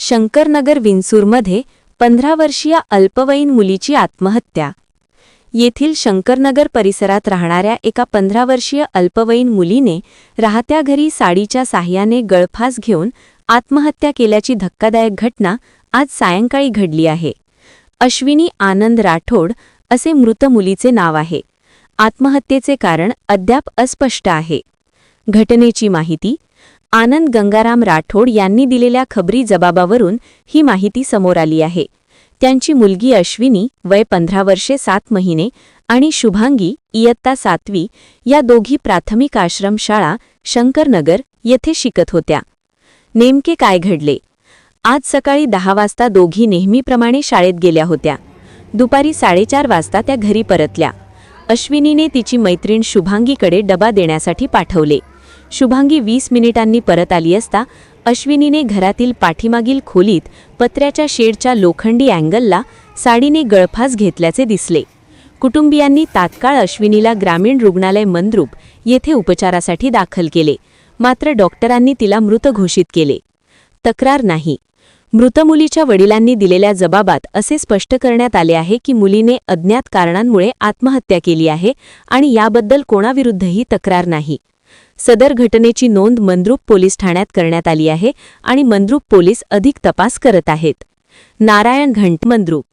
शंकरनगर विंचूरमध्ये 15 वर्षीय अल्पवयीन मुलीची आत्महत्या। येथील शंकरनगर परिसरात राहणाऱ्या एका 15 वर्षीय अल्पवयीन मुलीने राहत्या घरी साडीच्या साह्याने गळफास घेऊन आत्महत्या केल्याची धक्कादायक घटना आज सायंकाळी घडली आहे। अश्विनी आनंद राठोड असे मृत मुलीचे नाव आहे। आत्महत्येचे कारण अद्याप अस्पष्ट आहे। घटनेची माहिती आनंद गंगाराम राठोड यांनी दिलेल्या खबरी जबाबावरून ही माहिती समोर आली आहे। त्यांची मुलगी अश्विनी वय 15 वर्षे 7 महिने आणि शुभांगी इयत्ता 7वी या दोघी प्राथमिक आश्रमशाळा शंकरनगर येथे शिकत होत्या। नेमके काय घडले? आज सकाळी 10 वाजता दोघी नेहमीप्रमाणे शाळेत गेल्या होत्या। दुपारी 4:30 वाजता त्या घरी परतल्या। अश्विनीने तिची मैत्रीण शुभांगीकडे डबा देण्यासाठी पाठवले। शुभांगी 20 मिनिटांनी परत आली असता अश्विनीने घरातील पाठीमागील खोलीत पत्र्याच्या शेडच्या लोखंडी अँगलला साडीने गळफास घेतल्याचे दिसले। कुटुंबियांनी तात्काळ अश्विनीला ग्रामीण रुग्णालय मंद्रुप येथे उपचारासाठी दाखल केले, मात्र डॉक्टरांनी तिला मृत घोषित केले। तक्रार नाही। मृत मुलीच्या वडिलांनी दिलेल्या जबाबात असे स्पष्ट करण्यात आले आहे की मुलीने अज्ञात कारणांमुळे आत्महत्या केली आहे आणि याबद्दल कोणाविरुद्धही तक्रार नाही। सदर घटनेची नोंद मंद्रुप पोलीस ठाण्यात करण्यात आली आहे आणि मंद्रुप पोलीस अधिक तपास करत आहेत। नारायण घंट, मंद्रुप।